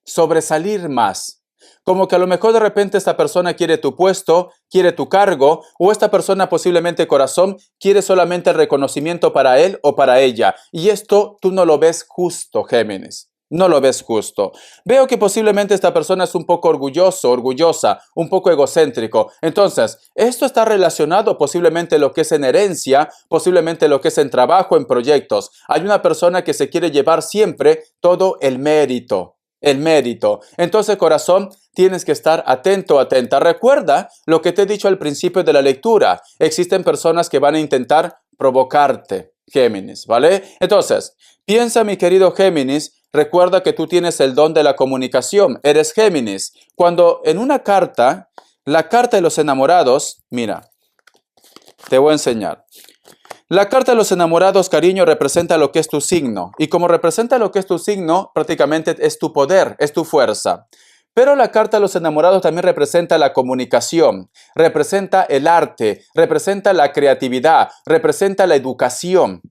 sobresalir más. Como que a lo mejor de repente esta persona quiere tu puesto, quiere tu cargo, o esta persona posiblemente, corazón, quiere solamente el reconocimiento para él o para ella. Y esto tú no lo ves justo, Géminis. No lo ves justo. Veo que posiblemente esta persona es un poco orgulloso, orgullosa, un poco egocéntrico. Entonces, esto está relacionado posiblemente lo que es en herencia, posiblemente lo que es en trabajo, en proyectos. Hay una persona que se quiere llevar siempre todo el mérito. El mérito. Entonces, corazón, tienes que estar atento, atenta. Recuerda lo que te he dicho al principio de la lectura. Existen personas que van a intentar provocarte, Géminis, ¿vale? Entonces, piensa, mi querido Géminis, recuerda que tú tienes el don de la comunicación. Eres Géminis. Cuando en una carta, la carta de los enamorados, mira, te voy a enseñar. La carta de los enamorados, cariño, representa lo que es tu signo. Y como representa lo que es tu signo, prácticamente es tu poder, es tu fuerza. Pero la carta de los enamorados también representa la comunicación, representa el arte, representa la creatividad, representa la educación.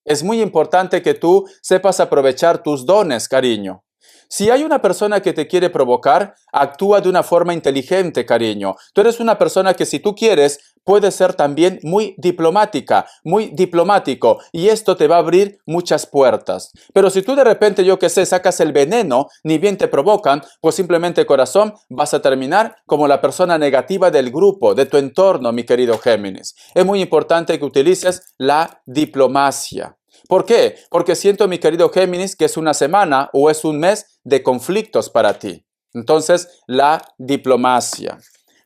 Es muy importante que tú sepas aprovechar tus dones, cariño. Si hay una persona que te quiere provocar, actúa de una forma inteligente, cariño. Tú eres una persona que si tú quieres, puede ser también muy diplomática, muy diplomático, y esto te va a abrir muchas puertas. Pero si tú de repente, yo qué sé, sacas el veneno, ni bien te provocan, pues simplemente, corazón, vas a terminar como la persona negativa del grupo, de tu entorno, mi querido Géminis. Es muy importante que utilices la diplomacia. ¿Por qué? Porque siento, mi querido Géminis, que es una semana o es un mes de conflictos para ti. Entonces, la diplomacia.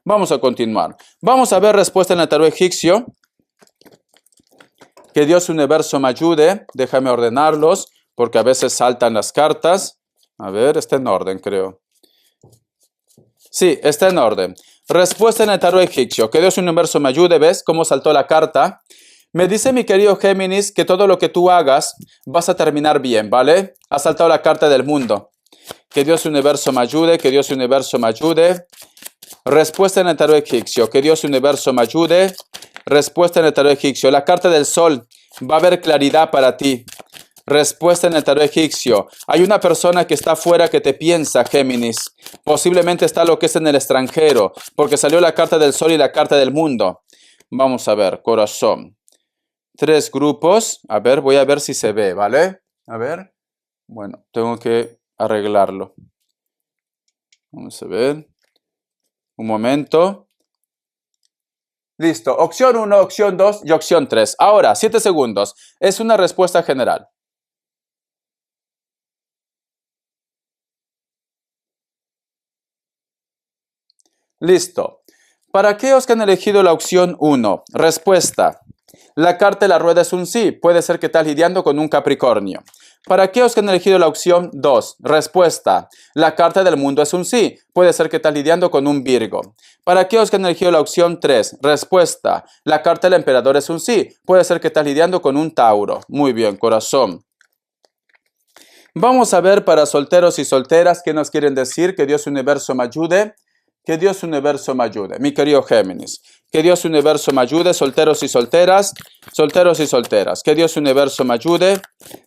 Vamos a continuar. Vamos a ver respuesta en el tarot egipcio. Que Dios Universo me ayude. Déjame ordenarlos, porque a veces saltan las cartas. A ver, está en orden, creo. Sí, está en orden. Respuesta en el tarot egipcio. Que Dios Universo me ayude. ¿Ves cómo saltó la carta? Me dice, mi querido Géminis, que todo lo que tú hagas vas a terminar bien, ¿vale? Ha saltado la carta del mundo. Que Dios Universo me ayude, que Dios Universo me ayude. Respuesta en el tarot egipcio. Que Dios Universo me ayude. Respuesta en el tarot egipcio. La carta del sol. Va a haber claridad para ti. Respuesta en el tarot egipcio. Hay una persona que está afuera que te piensa, Géminis. Posiblemente está lo que es en el extranjero, porque salió la carta del sol y la carta del mundo. Vamos a ver, corazón. 3 grupos. A ver, voy a ver si se ve, ¿vale? A ver. Bueno, tengo que arreglarlo. Vamos a ver. Un momento. Listo. Opción 1, opción 2 y opción 3. Ahora, 7 segundos. Es una respuesta general. Listo. ¿Para aquellos que han elegido la opción 1? Respuesta. La carta de la rueda es un sí. Puede ser que estás lidiando con un Capricornio. Para aquellos que han elegido la opción 2, respuesta. La carta del mundo es un sí. Puede ser que estás lidiando con un Virgo. Para aquellos que han elegido la opción 3, respuesta. La carta del emperador es un sí. Puede ser que estás lidiando con un Tauro. Muy bien, corazón. Vamos a ver para solteros y solteras qué nos quieren decir. Que Dios Universo me ayude. Que Dios Universo me ayude. Mi querido Géminis. Que Dios Universo me ayude. Solteros y solteras. Solteros y solteras. Que Dios Universo me ayude.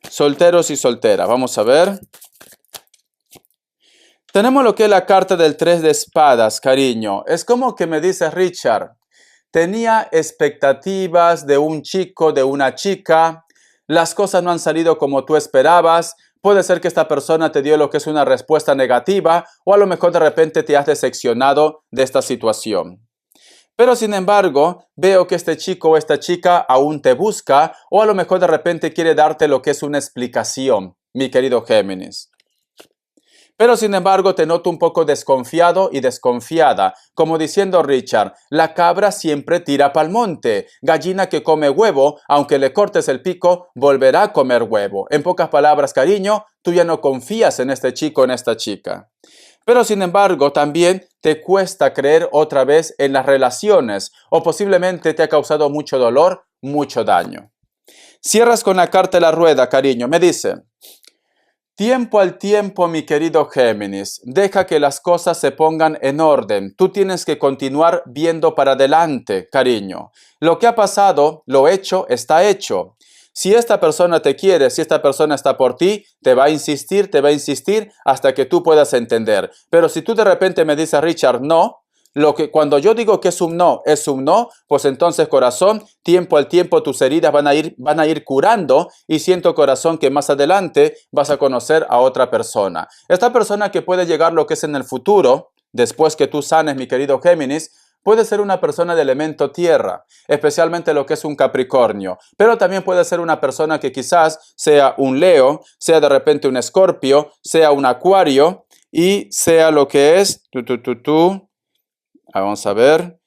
Solteros y solteras. Vamos a ver. Tenemos lo que es la carta del 3 de espadas, cariño. Es como que me dice Richard. Tenía expectativas de un chico, de una chica. Las cosas no han salido como tú esperabas. Puede ser que esta persona te dio lo que es una respuesta negativa o a lo mejor de repente te has decepcionado de esta situación. Pero sin embargo, veo que este chico o esta chica aún te busca o a lo mejor de repente quiere darte lo que es una explicación, mi querido Géminis. Pero sin embargo te noto un poco desconfiado y desconfiada, como diciendo Richard, la cabra siempre tira pa'l monte, gallina que come huevo, aunque le cortes el pico, volverá a comer huevo. En pocas palabras, cariño, tú ya no confías en este chico o en esta chica. Pero sin embargo, también te cuesta creer otra vez en las relaciones o posiblemente te ha causado mucho dolor, mucho daño. Cierras con la carta de la rueda, cariño, me dice... Tiempo al tiempo, mi querido Géminis, deja que las cosas se pongan en orden. Tú tienes que continuar viendo para adelante, cariño. Lo que ha pasado, lo hecho, está hecho. Si esta persona te quiere, si esta persona está por ti, te va a insistir hasta que tú puedas entender. Pero si tú de repente me dices, Richard, no, cuando yo digo que es un no, pues entonces, corazón, tiempo al tiempo tus heridas van a ir curando y siento, corazón, que más adelante vas a conocer a otra persona. Esta persona que puede llegar lo que es en el futuro, después que tú sanes, mi querido Géminis, puede ser una persona de elemento tierra, especialmente lo que es un Capricornio, pero también puede ser una persona que quizás sea un Leo, sea de repente un Escorpio, sea un Acuario y sea lo que es vamos a ver.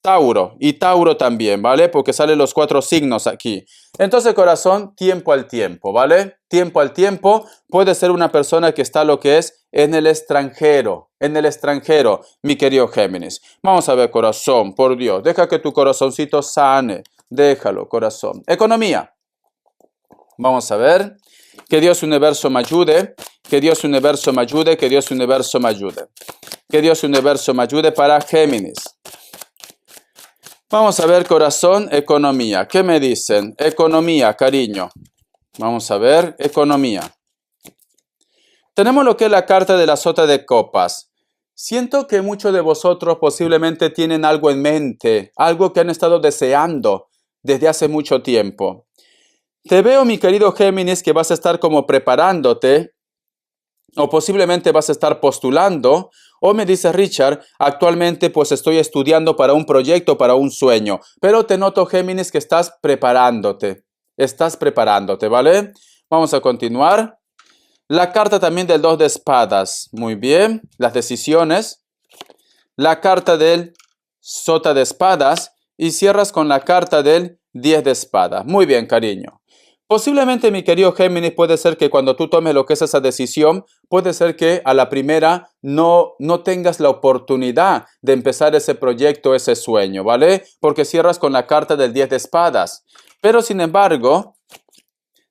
Tauro. Y Tauro también, ¿vale? Porque salen los 4 signos aquí. Entonces, corazón, tiempo al tiempo, ¿vale? Tiempo al tiempo. Puede ser una persona que está lo que es en el extranjero. En el extranjero, mi querido Géminis. Vamos a ver, corazón, por Dios. Deja que tu corazoncito sane. Déjalo, corazón. Economía. Vamos a ver. Que Dios Universo me ayude. Que Dios Universo me ayude. Que Dios Universo me ayude. Que Dios Universo me ayude para Géminis. Vamos a ver, corazón, economía. ¿Qué me dicen? Economía, cariño. Vamos a ver, economía. Tenemos lo que es la carta de la sota de copas. Siento que muchos de vosotros posiblemente tienen algo en mente, algo que han estado deseando desde hace mucho tiempo. Te veo, mi querido Géminis, que vas a estar como preparándote, o posiblemente vas a estar postulando, o me dice Richard, actualmente pues estoy estudiando para un proyecto, para un sueño. Pero te noto, Géminis, que estás preparándote, ¿vale? Vamos a continuar. La carta también del 2 de espadas, muy bien, las decisiones. La carta del sota de espadas y cierras con la carta del 10 de espadas. Muy bien, cariño. Posiblemente, mi querido Géminis, puede ser que cuando tú tomes lo que es esa decisión, puede ser que a la primera no tengas la oportunidad de empezar ese proyecto, ese sueño, ¿vale? Porque cierras con la carta del 10 de espadas. Pero, sin embargo,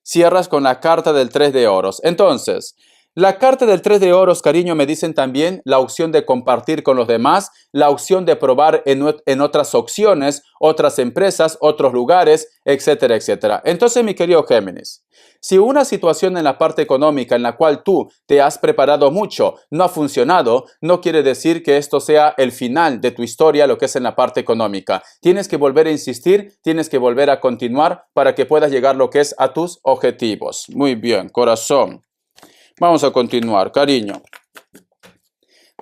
cierras con la carta del 3 de oros. Entonces, la carta del 3 de oros, cariño, me dicen también la opción de compartir con los demás, la opción de probar en otras opciones, otras empresas, otros lugares, etcétera, etcétera. Entonces, mi querido Géminis, si una situación en la parte económica en la cual tú te has preparado mucho no ha funcionado, no quiere decir que esto sea el final de tu historia, lo que es en la parte económica. Tienes que volver a insistir, tienes que volver a continuar para que puedas llegar lo que es a tus objetivos. Muy bien, corazón. Vamos a continuar, cariño.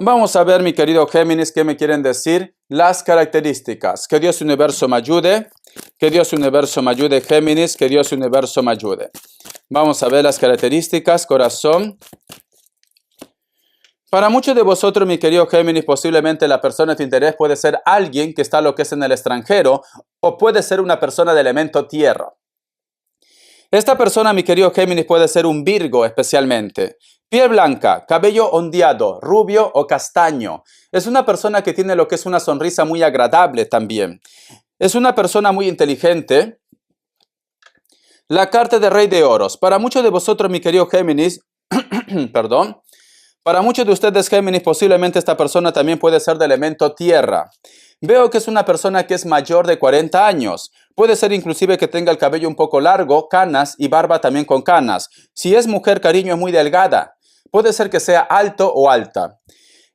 Vamos a ver, mi querido Géminis, qué me quieren decir las características. Que Dios Universo me ayude. Que Dios Universo me ayude, Géminis. Que Dios Universo me ayude. Vamos a ver las características, corazón. Para muchos de vosotros, mi querido Géminis, posiblemente la persona de tu interés puede ser alguien que está lo que es en el extranjero o puede ser una persona de elemento tierra. Esta persona, mi querido Géminis, puede ser un Virgo especialmente. Piel blanca, cabello ondeado, rubio o castaño. Es una persona que tiene lo que es una sonrisa muy agradable también. Es una persona muy inteligente. La carta de Rey de Oros. Para muchos de vosotros, mi querido Géminis, perdón. Para muchos de ustedes, Géminis, posiblemente esta persona también puede ser de elemento tierra. Veo que es una persona que es mayor de 40 años. Puede ser inclusive que tenga el cabello un poco largo, canas y barba también con canas. Si es mujer, cariño, es muy delgada. Puede ser que sea alto o alta.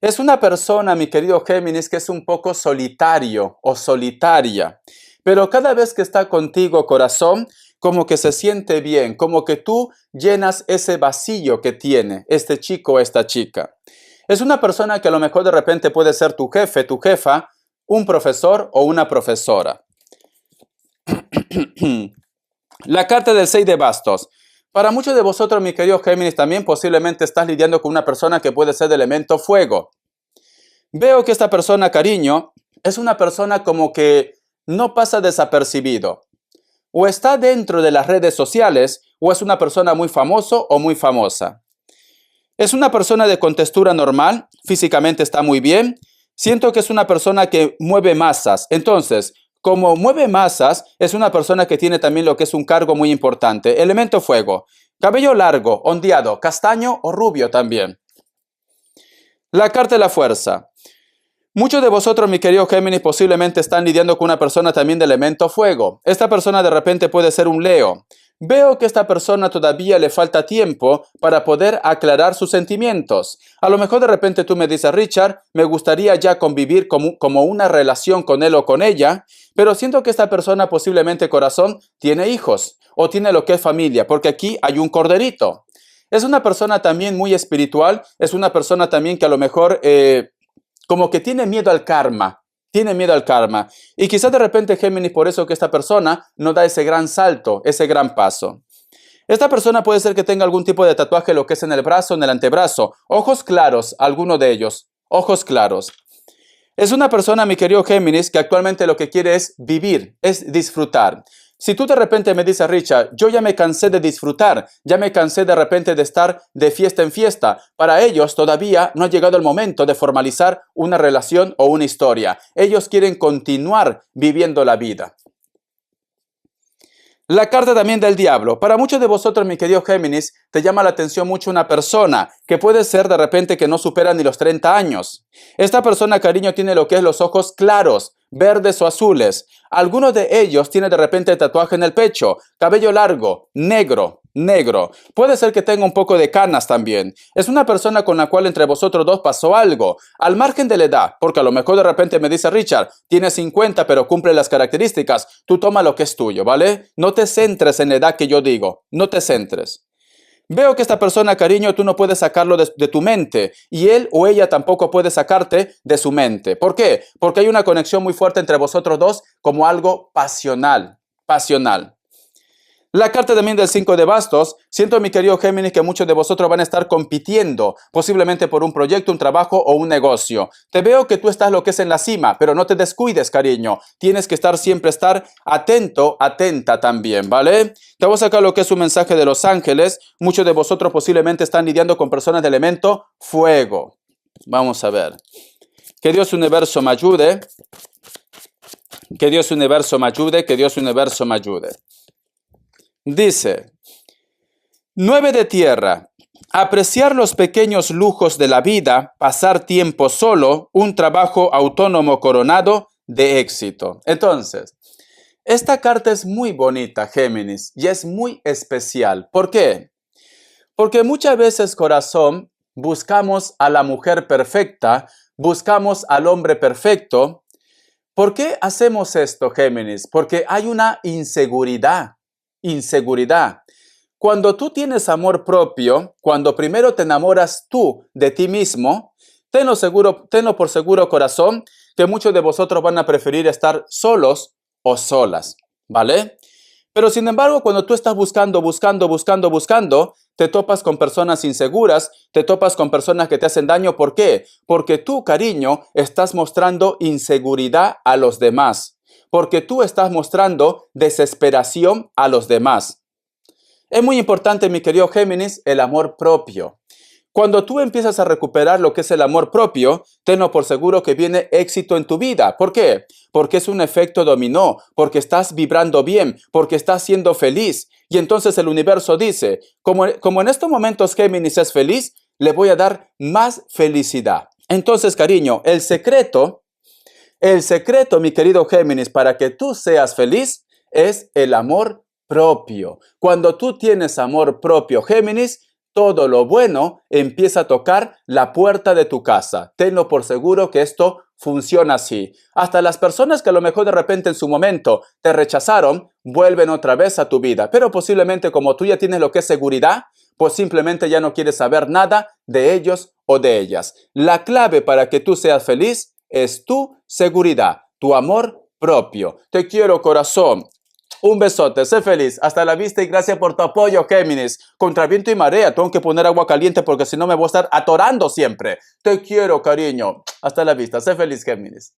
Es una persona, mi querido Géminis, que es un poco solitario o solitaria. Pero cada vez que está contigo, corazón, como que se siente bien, como que tú llenas ese vacío que tiene este chico o esta chica. Es una persona que a lo mejor de repente puede ser tu jefe, tu jefa, un profesor o una profesora. La carta del 6 de bastos. Para muchos de vosotros, mi querido Géminis, también posiblemente estás lidiando con una persona que puede ser de elemento fuego. Veo que esta persona, cariño, es una persona como que no pasa desapercibido. O está dentro de las redes sociales o es una persona muy famoso o muy famosa. Es una persona de contextura normal, físicamente está muy bien. Siento que es una persona que mueve masas. Entonces, como mueve masas, es una persona que tiene también lo que es un cargo muy importante. Elemento fuego. Cabello largo, ondeado, castaño o rubio también. La carta de la fuerza. Muchos de vosotros, mi querido Géminis, posiblemente están lidiando con una persona también de elemento fuego. Esta persona de repente puede ser un Leo. Veo que a esta persona todavía le falta tiempo para poder aclarar sus sentimientos. A lo mejor de repente tú me dices, Richard, me gustaría ya convivir como una relación con él o con ella, pero siento que esta persona posiblemente, corazón, tiene hijos o tiene lo que es familia, porque aquí hay un corderito. Es una persona también muy espiritual, es una persona también que a lo mejor como que tiene miedo al karma. Tiene miedo al karma. Y quizás de repente, Géminis, por eso que esta persona no da ese gran salto, ese gran paso. Esta persona puede ser que tenga algún tipo de tatuaje, lo que es en el brazo, en el antebrazo. Ojos claros, alguno de ellos. Ojos claros. Es una persona, mi querido Géminis, que actualmente lo que quiere es vivir, es disfrutar. Si tú de repente me dices, Richard, yo ya me cansé de disfrutar, ya me cansé de repente de estar de fiesta en fiesta, para ellos todavía no ha llegado el momento de formalizar una relación o una historia. Ellos quieren continuar viviendo la vida. La carta también del diablo. Para muchos de vosotros, mi querido Géminis, te llama la atención mucho una persona que puede ser de repente que no supera ni los 30 años. Esta persona, cariño, tiene lo que es los ojos claros. verdes o azules. Algunos de ellos tienen de repente tatuaje en el pecho, cabello largo, negro. Puede ser que tenga un poco de canas también. Es una persona con la cual entre vosotros dos pasó algo. Al margen de la edad, porque a lo mejor de repente me dice Richard, tiene 50 pero cumple las características. Tú toma lo que es tuyo, ¿vale? No te centres en la edad que yo digo. No te centres. Veo que esta persona, cariño, tú no puedes sacarlo de tu mente y él o ella tampoco puede sacarte de su mente. ¿Por qué? Porque hay una conexión muy fuerte entre vosotros dos como algo pasional. La carta también del 5 de bastos, siento mi querido Géminis que muchos de vosotros van a estar compitiendo, posiblemente por un proyecto, un trabajo o un negocio. Te veo que tú estás lo que es en la cima, pero no te descuides, cariño. Tienes que siempre estar atento, atenta también, ¿vale? Te voy a sacar lo que es un mensaje de los ángeles. Muchos de vosotros posiblemente están lidiando con personas de elemento fuego. Vamos a ver. Que Dios universo me ayude. Que Dios universo me ayude. Que Dios universo me ayude. Dice, 9 de tierra, apreciar los pequeños lujos de la vida, pasar tiempo solo, un trabajo autónomo coronado de éxito. Entonces, esta carta es muy bonita, Géminis, y es muy especial. ¿Por qué? Porque muchas veces, corazón, buscamos a la mujer perfecta, buscamos al hombre perfecto. ¿Por qué hacemos esto, Géminis? Porque hay una inseguridad. Cuando tú tienes amor propio, cuando primero te enamoras tú de ti mismo, tenlo por seguro, corazón, que muchos de vosotros van a preferir estar solos o solas, ¿vale? Pero sin embargo, cuando tú estás buscando, te topas con personas inseguras, te topas con personas que te hacen daño. ¿Por qué? Porque tú, cariño, estás mostrando inseguridad a los demás. Porque tú estás mostrando desesperación a los demás. Es muy importante, mi querido Géminis, el amor propio. Cuando tú empiezas a recuperar lo que es el amor propio, tenlo por seguro que viene éxito en tu vida. ¿Por qué? Porque es un efecto dominó, porque estás vibrando bien, porque estás siendo feliz. Y entonces el universo dice, como en estos momentos Géminis es feliz, le voy a dar más felicidad. Entonces, cariño, el secreto, mi querido Géminis, para que tú seas feliz es el amor propio. Cuando tú tienes amor propio, Géminis, todo lo bueno empieza a tocar la puerta de tu casa. Tenlo por seguro que esto funciona así. Hasta las personas que a lo mejor de repente en su momento te rechazaron, vuelven otra vez a tu vida. Pero posiblemente como tú ya tienes lo que es seguridad, pues simplemente ya no quieres saber nada de ellos o de ellas. La clave para que tú seas feliz es tu seguridad, tu amor propio. Te quiero, corazón. Un besote, sé feliz, hasta la vista y gracias por tu apoyo, Géminis. Contra viento y marea, tengo que poner agua caliente porque si no me voy a estar atorando siempre. Te quiero, cariño. Hasta la vista, sé feliz, Géminis.